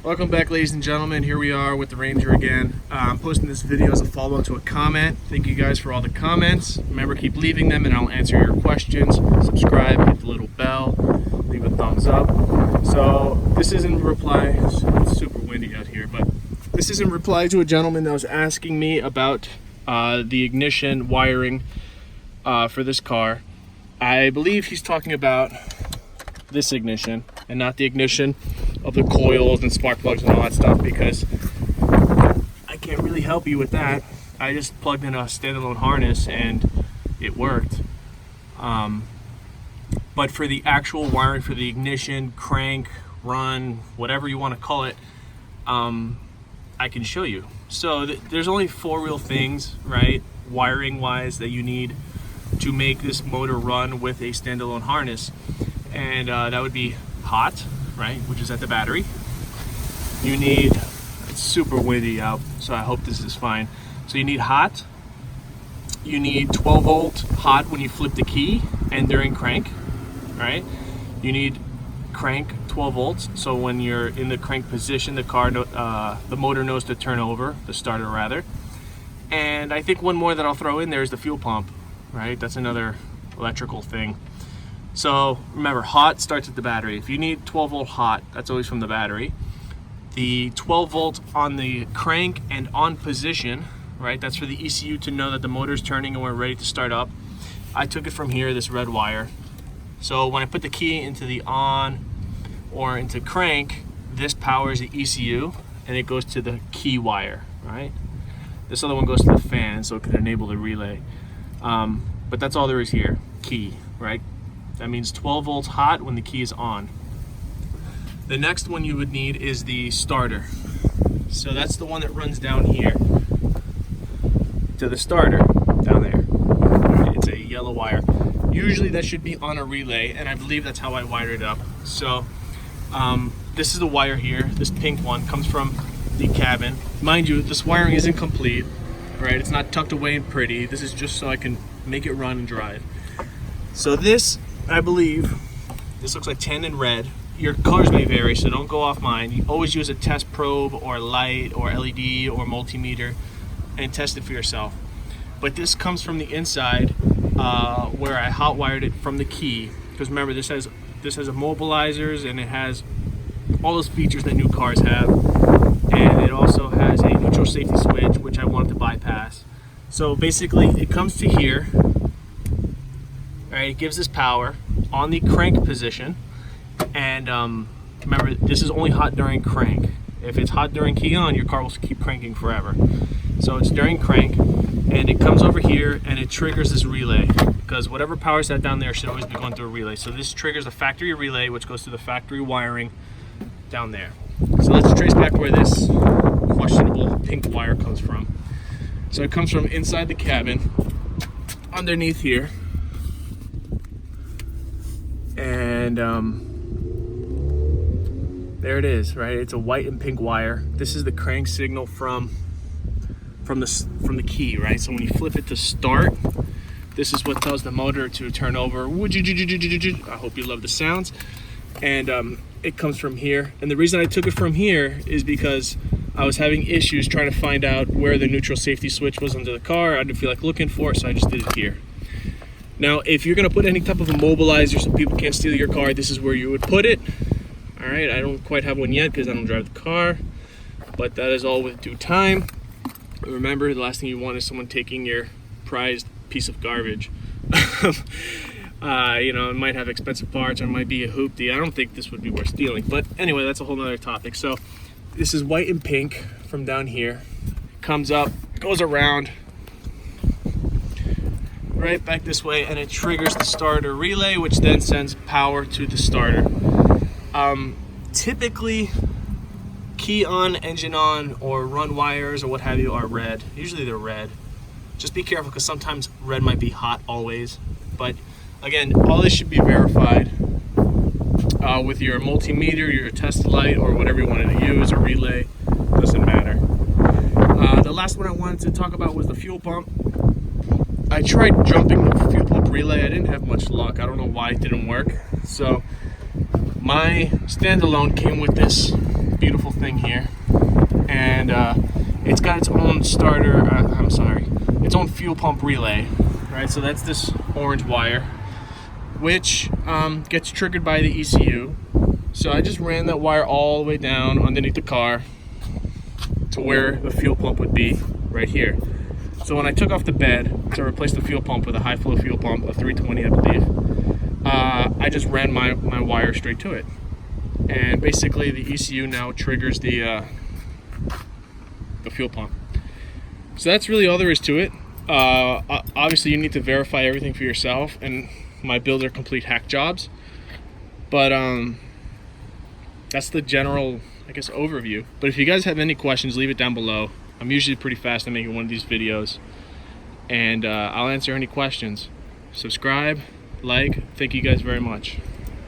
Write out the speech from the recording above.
Welcome back, ladies and gentlemen. Here we are with the Ranger again. I'm posting this video as a follow-up to a comment. Thank you guys for all the comments. Remember, keep leaving them and I'll answer your questions. Subscribe, hit the little bell, leave a thumbs up. So this is in reply, it's super windy out here, but this is in reply to a gentleman that was asking me about the ignition wiring for this car. I believe he's talking about this ignition and not the ignition of the coils and spark plugs and all that stuff, because I can't really help you with that. I just plugged in a standalone harness and it worked. But for the actual wiring for the ignition, crank, run, whatever you want to call it, I can show you. So there's only four real things, right, wiring wise, that you need to make this motor run with a standalone harness. And that would be hot, right, which is at the battery. You need, it's super windy out, so I hope this is fine. So you need hot. You need 12 volt hot when you flip the key and during crank, right? You need crank 12 volts, so when you're in the crank position, the motor knows to turn over, the starter rather. And I think one more that I'll throw in there is the fuel pump, right? That's another electrical thing. So remember, hot starts at the battery. If you need 12 volt hot, that's always from the battery. The 12 volt on the crank and on position, right? That's for the ECU to know that the motor's turning and we're ready to start up. I took it from here, this red wire. So when I put the key into the on or into crank, this powers the ECU and it goes to the key wire, right? This other one goes to the fan, so it can enable the relay. But that's all there is here, key, right? That means 12 volts hot when the key is on. The next one you would need is the starter. So that's the one that runs down here to the starter down there. It's a yellow wire. Usually that should be on a relay, and I believe that's how I wired it up. So this is the wire here. This pink one comes from the cabin. Mind you, this wiring isn't complete, right? It's not tucked away and pretty. This is just so I can make it run and drive. So this, I believe, this looks like 10 in red. Your colors may vary, so don't go off mine. You always use a test probe or light or LED or multimeter and test it for yourself. But this comes from the inside where I hot wired it from the key. Because remember, this has immobilizers and it has all those features that new cars have. And it also has a neutral safety switch, which I wanted to bypass. So basically, it comes to here. Right, it gives this power on the crank position, and remember, this is only hot during crank. If it's hot during key on, your car will keep cranking forever. So it's during crank, and it comes over here and it triggers this relay, because whatever powers that down there should always be going through a relay. So this triggers a factory relay, which goes to the factory wiring down there. So let's trace back where this questionable pink wire comes from. So it comes from inside the cabin, underneath here. And there it is, right? It's a white and pink wire. This is the crank signal from the key, right? So when you flip it to start, this is what tells the motor to turn over. I hope you love the sounds. And it comes from here. And the reason I took it from here is because I was having issues trying to find out where the neutral safety switch was under the car. I didn't feel like looking for it, so I just did it here. Now, if you're gonna put any type of immobilizer so people can't steal your car, this is where you would put it. All right, I don't quite have one yet because I don't drive the car, but that is all with due time. Remember, the last thing you want is someone taking your prized piece of garbage. You know, it might have expensive parts or it might be a hoopty. I don't think this would be worth stealing, but anyway, that's a whole nother topic. So this is white and pink from down here. Comes up, goes around, right back this way, and it triggers the starter relay, which then sends power to the starter. Typically, key on, engine on, or run wires or what have you are red. Usually they're red. Just be careful, because sometimes red might be hot always. But again, all this should be verified with your multimeter, your test light, or whatever you wanted to use, a relay, doesn't matter. The last one I wanted to talk about was the fuel pump. I tried jumping the fuel pump relay. I didn't have much luck. I don't know why it didn't work. So my standalone came with this beautiful thing here, and it's got its own starter. Its own fuel pump relay, right? So that's this orange wire, which gets triggered by the ECU. So I just ran that wire all the way down underneath the car to where the fuel pump would be, right here. So when I took off the bed to replace the fuel pump with a high flow fuel pump, a 320 I believe, I just ran my wire straight to it. And basically the ECU now triggers the fuel pump. So that's really all there is to it. Obviously you need to verify everything for yourself, and my builds are complete hack jobs. But that's the general, I guess, overview. But if you guys have any questions, leave it down below. I'm usually pretty fast at making one of these videos, and I'll answer any questions. Subscribe, like, thank you guys very much.